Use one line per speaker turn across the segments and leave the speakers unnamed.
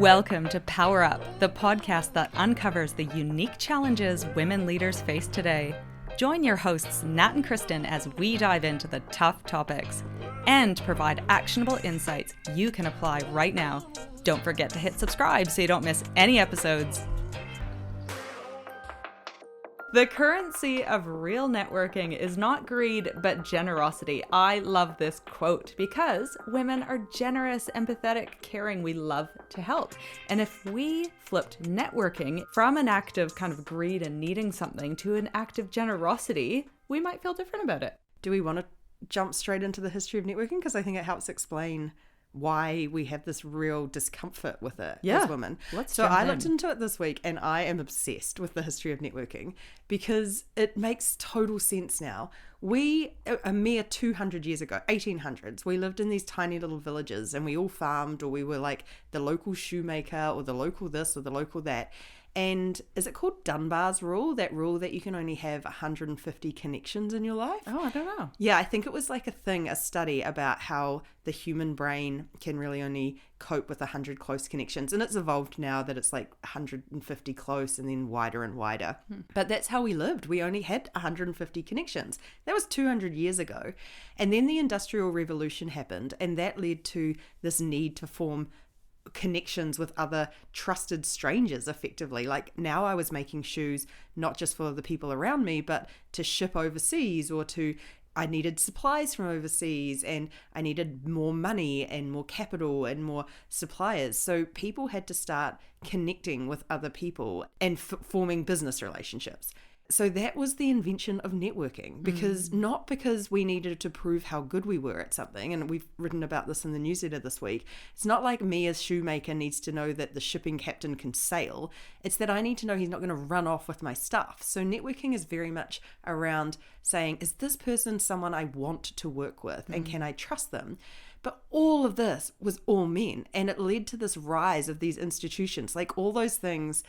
Welcome to Power Up, the podcast that uncovers the unique challenges women leaders face today. Join your hosts, Nat and Kristen, as we dive into the tough topics and provide actionable insights you can apply right now. Don't forget to hit subscribe so you don't miss any episodes. The currency of real networking is not greed, but generosity. I love this quote because women are generous, empathetic, caring. We love to help. And if we flipped networking from an act of kind of greed and needing something to an act of generosity, we might feel different about it.
Do we want to jump straight into the history of networking? Because I think it helps explain why we have this real discomfort with it as women. I looked into it this week and I am obsessed with the history of networking because it makes total sense now. We, a mere 200 years ago, 1800s, we lived in these tiny little villages and we all farmed, or we were like the local shoemaker or the local this or the local that. And is it called Dunbar's rule? That rule that you can only have 150 connections in your life?
Oh, I don't know.
Yeah, I think it was like a study about how the human brain can really only cope with 100 close connections. And it's evolved now that it's like 150 close and then wider and wider. But that's how we lived. We only had 150 connections. That was 200 years ago. And then the Industrial Revolution happened, and that led to this need to form connections with other trusted strangers, effectively. Like now I was making shoes not just for the people around me, but to ship overseas, or I needed supplies from overseas, and I needed more money and more capital and more suppliers. So people had to start connecting with other people and forming business relationships. So that was the invention of networking, not because we needed to prove how good we were at something. And we've written about this in the newsletter this week. It's not like me as shoemaker needs to know that the shipping captain can sail. It's that I need to know he's not going to run off with my stuff. So networking is very much around saying, is this person someone I want to work with, and can I trust them? But all of this was all men, and it led to this rise of these institutions, like all those things,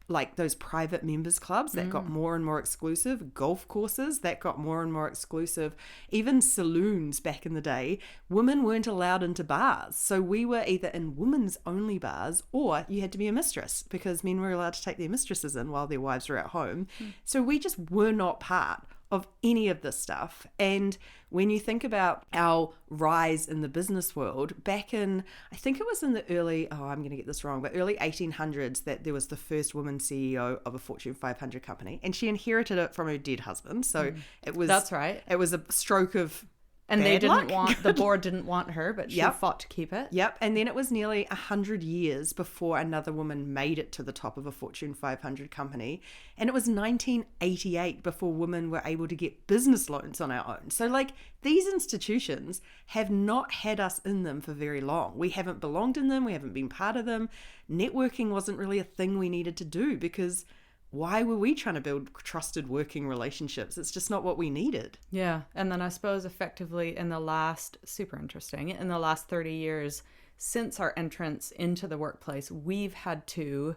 like those private members clubs that got more and more exclusive, golf courses that got more and more exclusive, even saloons back in the day. Women weren't allowed into bars. So we were either in women's only bars, or you had to be a mistress, because men were allowed to take their mistresses in while their wives were at home. So we just were not part of any of this stuff. And when you think about our rise in the business world, back in, I think it was in the early 1800s, that there was the first woman CEO of a Fortune 500 company, and she inherited it from her dead husband. So it was,
that's right.
It was a stroke of
And they didn't
luck.
the board didn't want her, but she fought to keep it.
Yep. And then it was nearly 100 years before another woman made it to the top of a Fortune 500 company. And it was 1988 before women were able to get business loans on our own. So like, these institutions have not had us in them for very long. We haven't belonged in them. We haven't been part of them. Networking wasn't really a thing we needed to do, because why were we trying to build trusted working relationships? It's just not what we needed.
Yeah. And then I suppose effectively in the last 30 years since our entrance into the workplace, we've had to,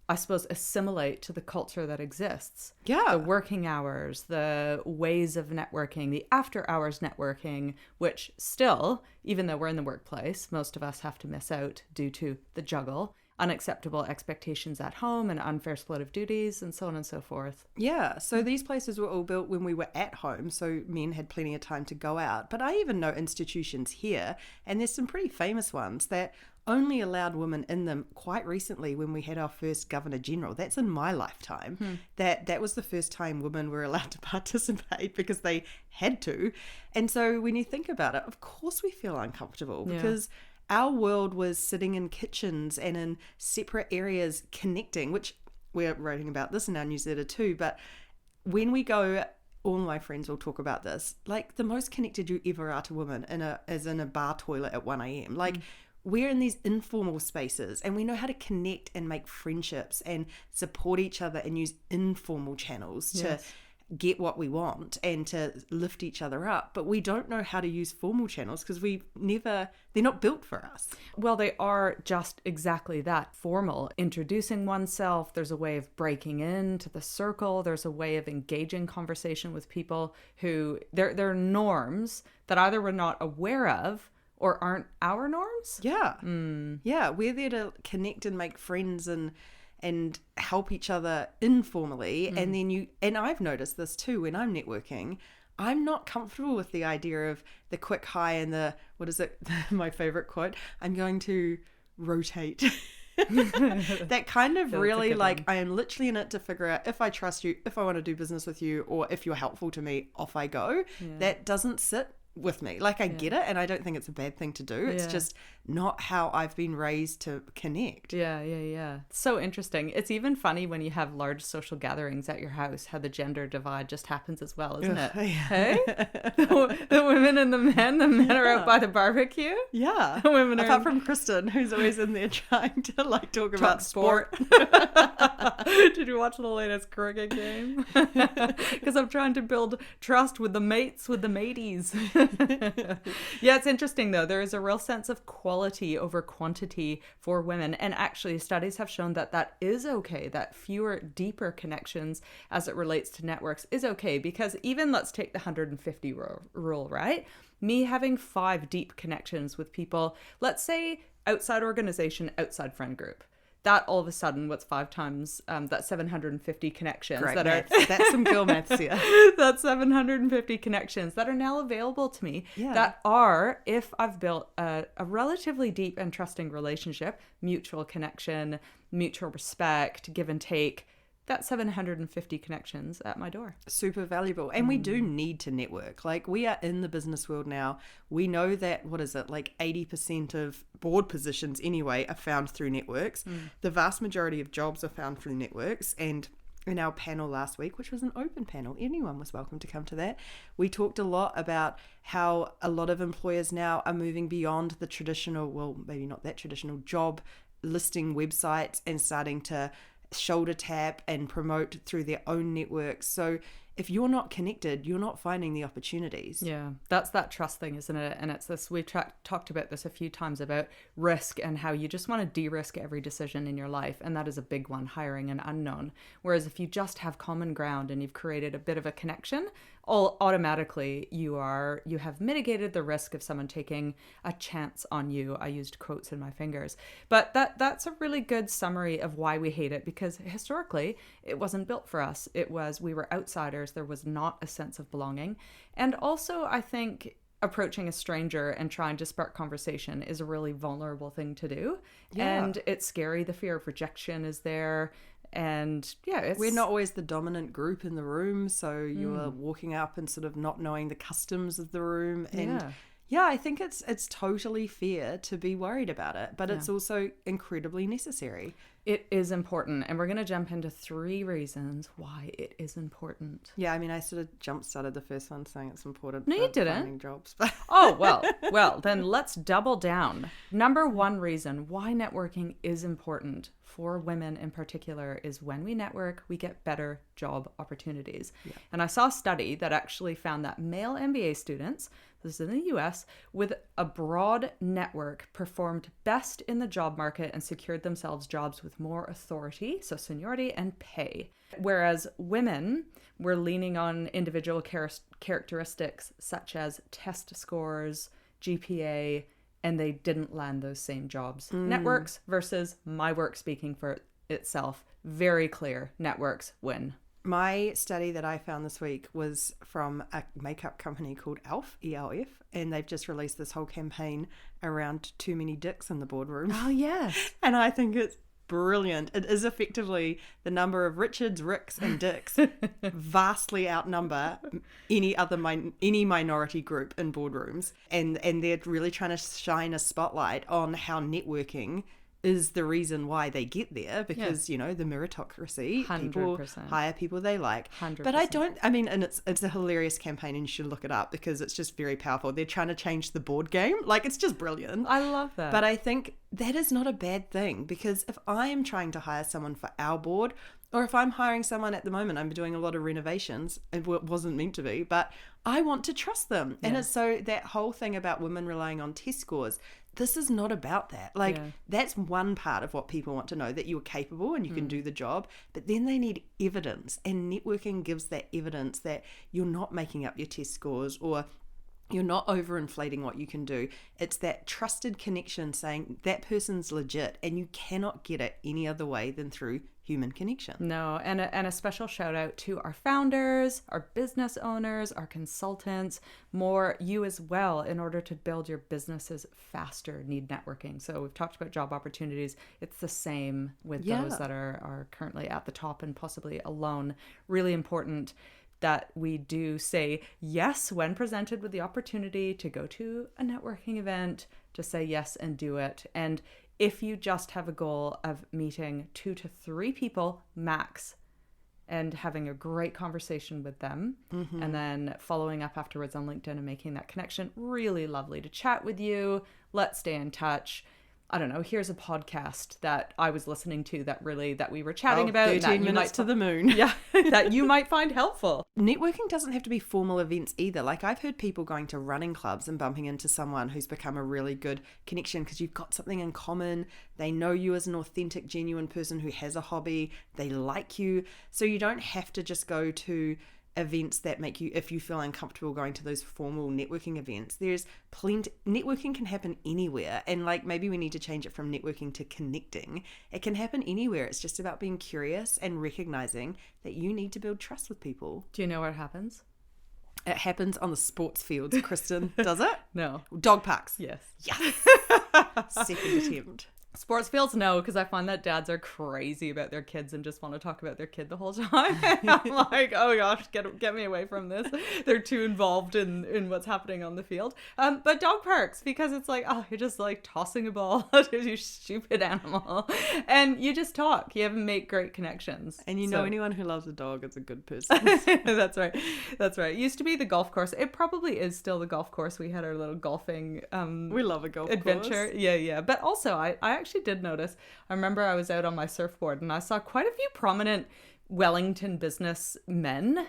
I suppose, assimilate to the culture that exists.
Yeah.
The working hours, the ways of networking, the after hours networking, which still, even though we're in the workplace, most of us have to miss out due to the juggle, unacceptable expectations at home, and unfair split of duties, and so on and so forth.
Yeah, so these places were all built when we were at home, so men had plenty of time to go out. But I even know institutions here, and there's some pretty famous ones, that only allowed women in them quite recently, when we had our first Governor General. That's in my lifetime. That was the first time women were allowed to participate, because they had to. And so when you think about it, of course we feel uncomfortable, because our world was sitting in kitchens and in separate areas connecting, which we're writing about this in our newsletter too. But when we go, all my friends will talk about this, like the most connected you ever are to women is in a bar toilet at 1 a.m. Like we're in these informal spaces, and we know how to connect and make friendships and support each other and use informal channels to get what we want and to lift each other up. But we don't know how to use formal channels, because they're not built for us.
Well, they are just exactly that, formal. Introducing oneself, there's a way of breaking into the circle, there's a way of engaging conversation with people who, there are norms that either we're not aware of, or aren't our norms.
Yeah. Yeah. We're there to connect and make friends and help each other informally. And then and I've noticed this too when I'm networking. I'm not comfortable with the idea of the quick hi and the, what is it? My favorite quote, I'm going to rotate. That kind of really like, I am literally in it to figure out if I trust you, if I want to do business with you, or if you're helpful to me, off I go. That doesn't sit with me. Like, I get it, and I don't think it's a bad thing to do. It's just not how I've been raised to connect.
Yeah. So interesting. It's even funny when you have large social gatherings at your house, how the gender divide just happens as well, isn't it? Hey? The women and the men are out by the barbecue.
Yeah.
The women
Apart from Kristen, who's always in there trying to like talk about sport.
Did you watch the latest cricket game? Because I'm trying to build trust with the mates, with the mateys. Yeah, it's interesting though. There is a real sense of quality over quantity for women, and actually studies have shown that that is okay, that fewer, deeper connections as it relates to networks is okay, because even let's take the 150 rule, right? Me having 5 deep connections with people, let's say outside organization, outside friend group. That all of a sudden, what's 5 times that's 750 connections.
Great
that
maths.
are
That's some girl maths here.
That's 750 connections that are now available to me.
Yeah.
That are, if I've built a relatively deep and trusting relationship, mutual connection, mutual respect, give and take, that's 750 connections at my door.
Super valuable. And we do need to network. Like, we are in the business world now. We know that, what is it, like 80% of board positions anyway are found through networks. The vast majority of jobs are found through networks. And in our panel last week, which was an open panel, anyone was welcome to come to that, we talked a lot about how a lot of employers now are moving beyond the traditional, well, maybe not that traditional, job listing websites and starting to shoulder tap and promote through their own networks. So if you're not connected, you're not finding the opportunities.
Yeah, that's that trust thing, isn't it? And it's this, we've talked about this a few times about risk and how you just want to de-risk every decision in your life. And that is a big one, hiring an unknown. Whereas if you just have common ground and you've created a bit of a connection, automatically you have mitigated the risk of someone taking a chance on you. I used quotes in my fingers. But that's a really good summary of why we hate it, because historically it wasn't built for us. We were outsiders. There was not a sense of belonging. And also, I think approaching a stranger and trying to spark conversation is a really vulnerable thing to do.
Yeah.
And it's scary. The fear of rejection is there. And yeah,
we're not always the dominant group in the room. So you are walking up and sort of not knowing the customs of the room. And yeah, I think it's totally fair to be worried about it, but it's also incredibly necessary.
It is important. And we're going to jump into 3 reasons why it is important.
Yeah, I mean, I sort of jump-started the first one saying it's important
No,
for
you didn't.
finding jobs.
Oh, well, then let's double down. Number 1 reason why networking is important for women in particular is when we network, we get better job opportunities. Yeah. And I saw a study that actually found that male MBA students, this is in the US, with a broad network performed best in the job market and secured themselves jobs with more authority, so seniority and pay. Whereas women were leaning on individual characteristics such as test scores, GPA, and they didn't land those same jobs. Networks versus my work speaking for itself. Very clear. Networks win.
My study that I found this week was from a makeup company called ELF, ELF, and they've just released this whole campaign around too many dicks in the boardroom.
Oh, yes.
And I think it's brilliant. It is effectively the number of Richards, Ricks, and Dicks vastly outnumber any minority group in boardrooms, and they're really trying to shine a spotlight on how networking is the reason why they get there, because you know, the meritocracy,
100%.
People hire people they like.
100%.
But and it's a hilarious campaign, and you should look it up because it's just very powerful. They're trying to change the board game. Like, it's just brilliant.
I love that.
But I think that is not a bad thing, because if I am trying to hire someone for our board, or if I'm hiring someone at the moment, I'm doing a lot of renovations. It wasn't meant to be, but I want to trust them. And it's so that whole thing about women relying on test scores, this is not about that. Like, that's one part of what people want to know, that you're capable and you can do the job. But then they need evidence, and networking gives that evidence that you're not making up your test scores, or You're not overinflating what you can do. It's that trusted connection saying that person's legit, and you cannot get it any other way than through human connection.
No, and a special shout out to our founders, our business owners, our consultants, more you as well, in order to build your businesses faster, need networking. So we've talked about job opportunities. It's the same with those that are currently at the top and possibly alone. Really important that we do say yes when presented with the opportunity to go to a networking event, to say yes and do it. And if you just have a goal of meeting 2 to 3 people max and having a great conversation with them, and then following up afterwards on LinkedIn and making that connection, really lovely to chat with you. Let's stay in touch. I don't know, here's a podcast that I was listening to that we were chatting about.
13 minutes to the moon.
Yeah, that you might find helpful.
Networking doesn't have to be formal events either. Like, I've heard people going to running clubs and bumping into someone who's become a really good connection because you've got something in common. They know you as an authentic, genuine person who has a hobby. They like you. So you don't have to just go to events that make you, if you feel uncomfortable going to those formal networking events, there's plenty. Networking can happen anywhere, and like, maybe we need to change it from networking to connecting. It can happen anywhere. It's just about being curious and recognizing that you need to build trust with people.
Do you know where it happens?
It happens on the sports fields, Kristen. Does it?
No.
Dog parks.
Yes.
Second attempt.
Sports fields, no, because I find that dads are crazy about their kids and just want to talk about their kid the whole time. I'm like, oh gosh, get me away from this. They're too involved in what's happening on the field. But dog parks, because it's like, oh, you're just like tossing a ball to you stupid animal. And you just talk. You make great connections.
And you know, anyone who loves a dog is a good person.
That's right. That's right. It used to be the golf course. It probably is still the golf course. We had our little golfing
we love a golf
adventure.
Course.
Yeah. But also, I actually did notice, I remember I was out on my surfboard and I saw quite a few prominent Wellington business men,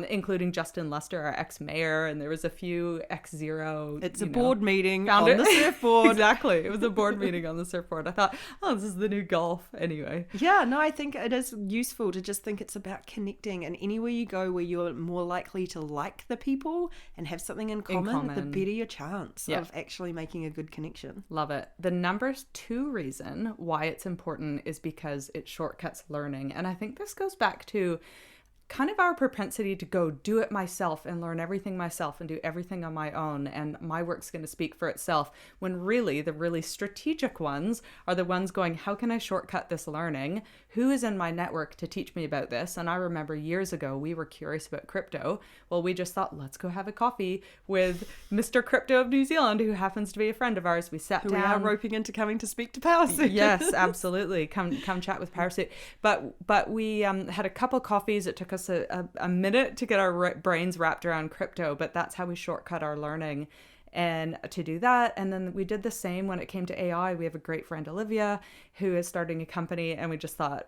including Justin Lester, our ex-mayor, and there was a few ex-Zero.
It's a board meeting on the surfboard.
Exactly. It was a board meeting on the surfboard. I thought, oh, this is the new golf anyway.
Yeah, no, I think it is useful to just think it's about connecting, and anywhere you go where you're more likely to like the people and have something in common. The better your chance of actually making a good connection.
Love it. The number 2 reason why it's important is because it shortcuts learning. And I think this goes back to kind of our propensity to go do it myself and learn everything myself and do everything on my own, and my work's going to speak for itself, when really the really strategic ones are the ones going, how can I shortcut this learning? Who is in my network to teach me about this? And I remember years ago we were curious about crypto. Well, we just thought, let's go have a coffee with Mr. Crypto of New Zealand, who happens to be a friend of ours. We sat down.
We are roping into coming to speak to Powrsuiters.
Yes, absolutely. Come chat with Powrsuit. But we had a couple coffees. It took us a minute to get our brains wrapped around crypto, but that's how we shortcut our learning. And to do that, and then we did the same when it came to AI. We have a great friend, Olivia, who is starting a company, and we just thought,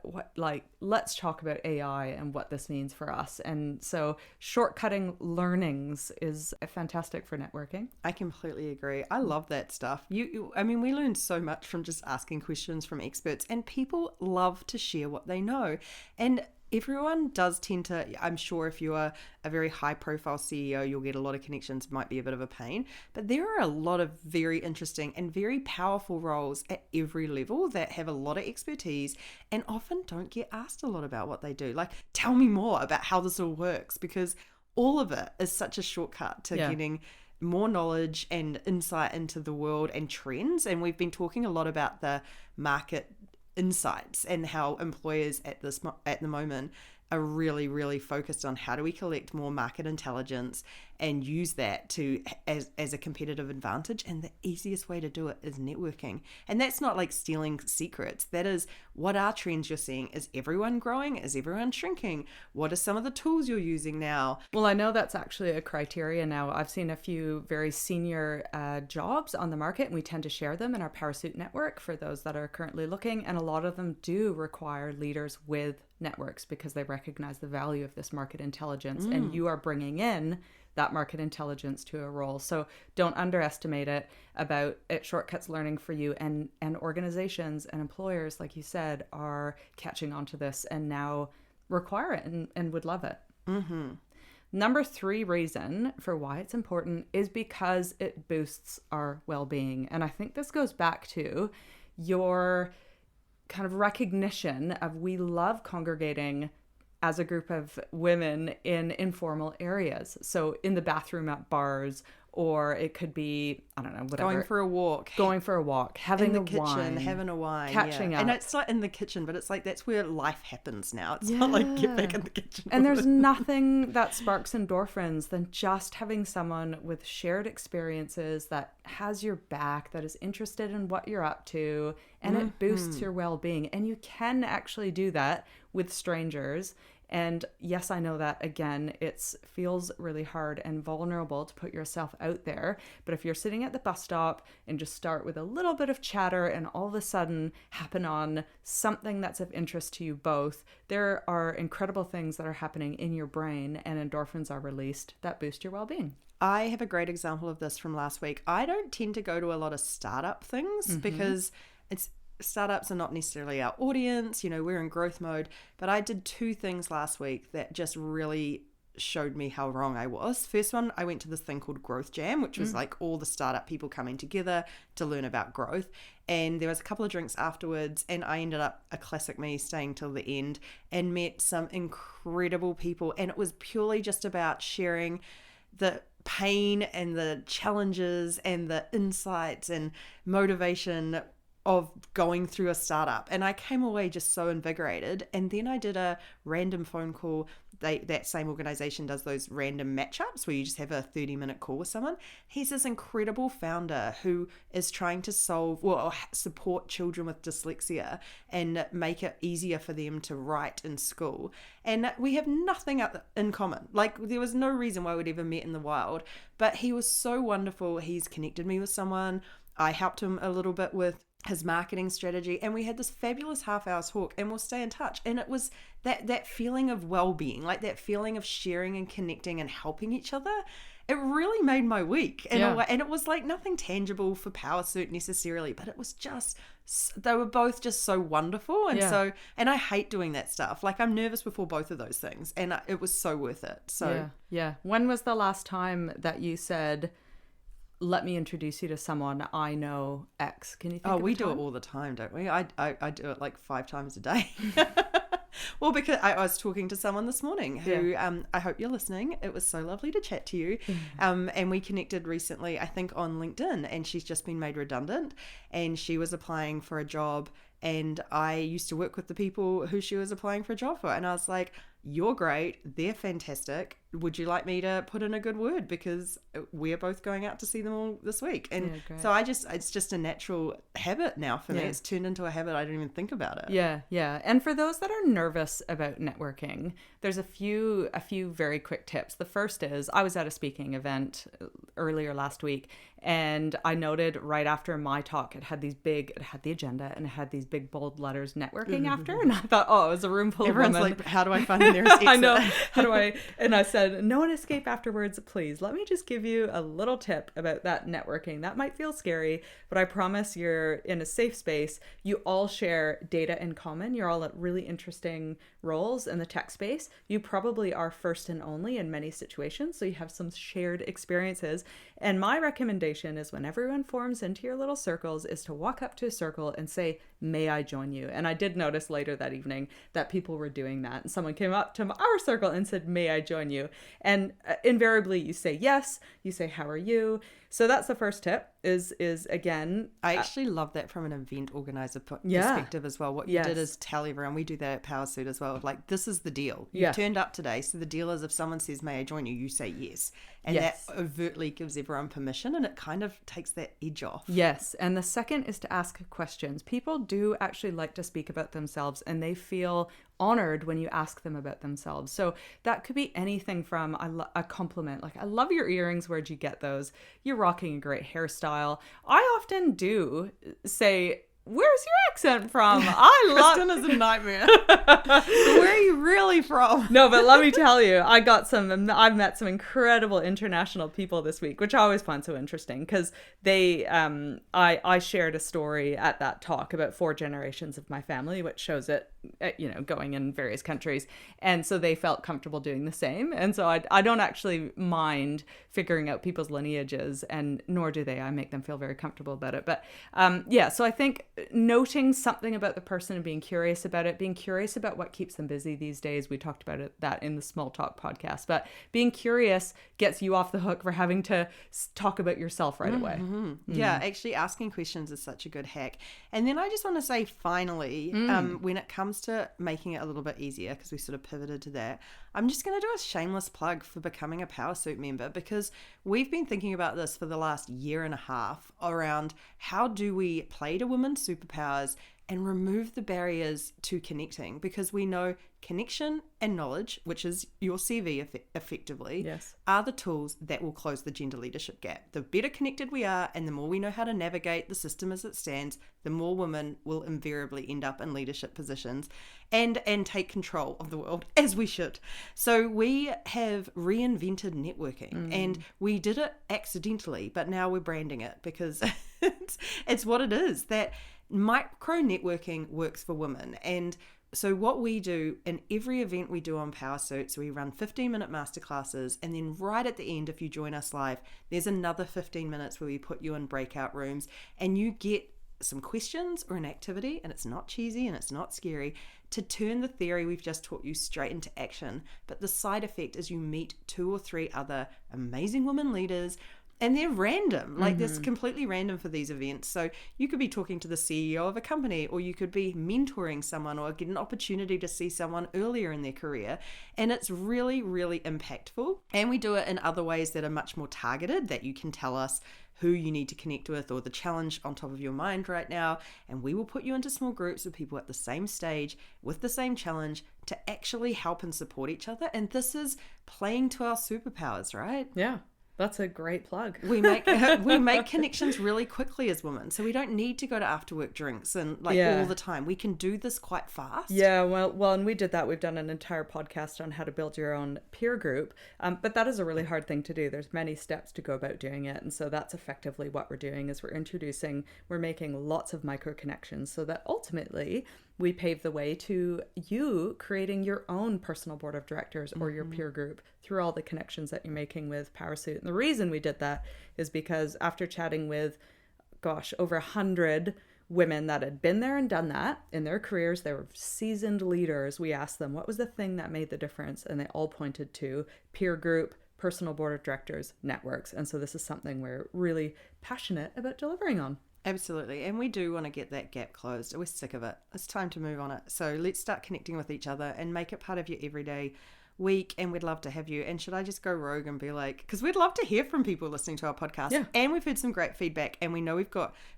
let's talk about AI and what this means for us. And so shortcutting learnings is fantastic for networking.
I completely agree. I love that stuff. I mean, we learn so much from just asking questions from experts, and people love to share what they know. And everyone does tend to, I'm sure if you are a very high profile CEO, you'll get a lot of connections, might be a bit of a pain, but there are a lot of very interesting and very powerful roles at every level that have a lot of expertise and often don't get asked a lot about what they do. Like, tell me more about how this all works, because all of it is such a shortcut to getting more knowledge and insight into the world and trends. And we've been talking a lot about the market insights and how employers at the moment are really, really focused on how do we collect more market intelligence and use that to as a competitive advantage. And the easiest way to do it is networking. And that's not like stealing secrets. That is, what are trends you're seeing? Is everyone growing? Is everyone shrinking? What are some of the tools you're using now?
Well, I know that's actually a criteria now. I've seen a few very senior jobs on the market, and we tend to share them in our Powrsuit network for those that are currently looking. And a lot of them do require leaders with networks because they recognize the value of this market intelligence, and you are bringing in that market intelligence to a role. So don't underestimate it. It shortcuts learning for you, and organizations and employers, like you said, are catching on to this and now require it and would love it. Number 3 reason for why it's important is because it boosts our well-being. And I think this goes back to your kind of recognition of we love congregating as a group of women in informal areas. So in the bathroom at bars, or it could be, I don't know, whatever.
Going for a walk,
having
in the
a
kitchen,
wine,
having a wine,
catching up.
And it's not in the kitchen, but it's like that's where life happens now. It's not like get back in the kitchen.
And there's nothing that sparks endorphins than just having someone with shared experiences that has your back, that is interested in what you're up to, and it boosts your well-being. And you can actually do that with strangers. And yes, I know that, again, it feels really hard and vulnerable to put yourself out there. But if you're sitting at the bus stop and just start with a little bit of chatter and all of a sudden happen on something that's of interest to you both, there are incredible things that are happening in your brain and endorphins are released that boost your well-being.
I have a great example of this from last week. I don't tend to go to a lot of startup things because startups are not necessarily our audience. We're in growth mode. But I did 2 things last week that just really showed me how wrong I was. First one, I went to this thing called Growth Jam, which was like all the startup people coming together to learn about growth. And there was a couple of drinks afterwards, and I ended up, a classic me, staying till the end and met some incredible people. And it was purely just about sharing the pain and the challenges and the insights and motivation of going through a startup. And I came away just so invigorated. And then I did a random phone call. That same organization does those random matchups where you just have a 30-minute call with someone. He's this incredible founder who is trying to support children with dyslexia and make it easier for them to write in school. And we have nothing in common. Like, there was no reason why we'd ever met in the wild, but he was so wonderful. He's connected me with someone. I helped him a little bit with his marketing strategy, and we had this fabulous half-hour talk, and we'll stay in touch. And it was that feeling of well-being, like that feeling of sharing and connecting and helping each other. It really made my week in a way. And it was like nothing tangible for Powrsuit necessarily, but it was just, they were both just so wonderful. And and I hate doing that stuff. Like, I'm nervous before both of those things, and it was so worth it. So
yeah. When was the last time that you said, let me introduce you to someone I know X? Can you think of
we do it all the time, don't we? I do it like 5 times a day. Well, because I was talking to someone this morning who, I hope you're listening. It was so lovely to chat to you. And we connected recently, I think, on LinkedIn, and she's just been made redundant, and she was applying for a job, and I used to work with the people who she was applying for a job for. And I was like, you're great. They're fantastic. Would you like me to put in a good word? Because we're both going out to see them all this week. And so it's just a natural habit now for me. It's turned into a habit. I don't even think about it.
Yeah. And for those that are nervous about networking, there's a few very quick tips. The first is, I was at a speaking event earlier last week, and I noted right after my talk, it had the agenda, and it had these big bold letters, networking after. And I thought, it was a room full of women.
Everyone's like, how do I find the nearest exit?
I know. How do I? And I said, no one escape afterwards, please. Let me just give you a little tip about that networking. That might feel scary, but I promise you're in a safe space. You all share data in common. You're all at really interesting roles in the tech space. You probably are first and only in many situations, so you have some shared experiences. And my recommendation is, when everyone forms into your little circles, is to walk up to a circle and say, may I join you? And I did notice later that evening that people were doing that. And someone came up to our circle and said, may I join you? And invariably you say yes, you say, how are you? So that's the first tip is again.
I actually love that from an event organizer perspective as well. What you did is tell everyone, we do that at Powrsuit as well. Like, this is the deal. You've turned up today. So the deal is, if someone says, may I join you? You say yes. And that overtly gives everyone permission, and it kind of takes that edge off.
Yes. And the second is to ask questions. People do actually like to speak about themselves, and they feel honored when you ask them about themselves. So that could be anything from a compliment, like, I love your earrings, where'd you get those? You're rocking a great hairstyle. I often do say, where's your accent from? I love
Kristen is a nightmare. So where are you really from?
No, but let me tell you, I've met some incredible international people this week, which I always find so interesting because I shared a story at that talk about 4 generations of my family, which shows it, going in various countries. And so they felt comfortable doing the same. And so I don't actually mind figuring out people's lineages, and nor do they. I make them feel very comfortable about it. But so I think noting something about the person and being curious about it, being curious about what keeps them busy these days. We talked about that in the Small Talk podcast, but being curious gets you off the hook for having to talk about yourself right away.
Mm-hmm. Yeah, actually asking questions is such a good hack. And then I just want to say finally, when it comes to making it a little bit easier, because we sort of pivoted to that, I'm just going to do a shameless plug for becoming a Powrsuit member, because we've been thinking about this for the last year and a half around how do we play to women's superpowers and remove the barriers to connecting, because we know connection and knowledge, which is your CV effectively,
yes,
are the tools that will close the gender leadership gap. The better connected we are and the more we know how to navigate the system as it stands, the more women will invariably end up in leadership positions and take control of the world, as we should. So we have reinvented networking, and we did it accidentally, but now we're branding it because it's what it is, that micro networking works for women. And so what we do in every event we do on Powrsuits, we run 15-minute masterclasses, and then right at the end, if you join us live, there's another 15 minutes where we put you in breakout rooms and you get some questions or an activity, and it's not cheesy and it's not scary, to turn the theory we've just taught you straight into action. But the side effect is you meet 2 or 3 other amazing women leaders, and they're random, like this completely random for these events. So you could be talking to the CEO of a company, or you could be mentoring someone, or get an opportunity to see someone earlier in their career. And it's really, really impactful. And we do it in other ways that are much more targeted, that you can tell us who you need to connect with or the challenge on top of your mind right now. And we will put you into small groups with people at the same stage with the same challenge to actually help and support each other. And this is playing to our superpowers, right?
Yeah. That's a great plug.
We make connections really quickly as women, so we don't need to go to after work drinks and all the time. We can do this quite fast.
Yeah, well, and we did that. We've done an entire podcast on how to build your own peer group, but that is a really hard thing to do. There's many steps to go about doing it, and so that's effectively what we're doing. Is we're making lots of micro connections so that ultimately we pave the way to you creating your own personal board of directors or your peer group through all the connections that you're making with Powrsuit. And the reason we did that is because after chatting with, over 100 women that had been there and done that in their careers, they were seasoned leaders. We asked them, what was the thing that made the difference? And they all pointed to peer group, personal board of directors, networks. And so this is something we're really passionate about delivering on.
Absolutely. And we do want to get that gap closed. We're sick of it. It's time to move on it. So let's start connecting with each other and make it part of your everyday week. And we'd love to have you. And should I just go rogue and be like, because we'd love to hear from people listening to our podcast. Yeah. And we've heard some great feedback, and we know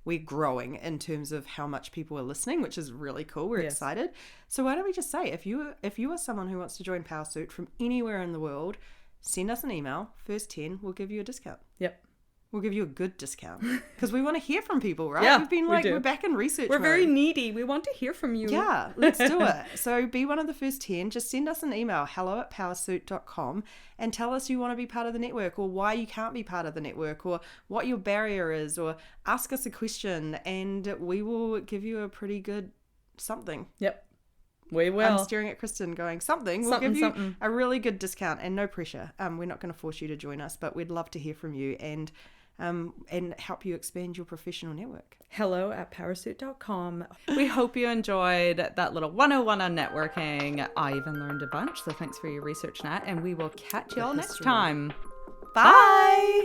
we're growing in terms of how much people are listening, which is really cool. We're excited. So why don't we just say, if you are someone who wants to join Powrsuit from anywhere in the world, send us an email. First 10, we'll give you a discount.
Yep.
We'll give you a good discount because we want to hear from people, right?
Yeah,
We've been we're back in research
We're
mode.
very needy. We want to hear from you.
Yeah, let's do it. So be one of the first 10. Just send us an email, hello@powrsuit.com, and tell us you want to be part of the network, or why you can't be part of the network, or what your barrier is, or ask us a question, and we will give you a pretty good something.
Yep. We will.
I'm staring at Kristen going, something. We'll give you a really good discount, and no pressure. We're not going to force you to join us, but we'd love to hear from you and help you expand your professional network.
hello@powrsuit.com. We hope you enjoyed that little 101 on networking. I even learned a bunch, so thanks for your research, Nat, and we will catch you all next time.
Bye!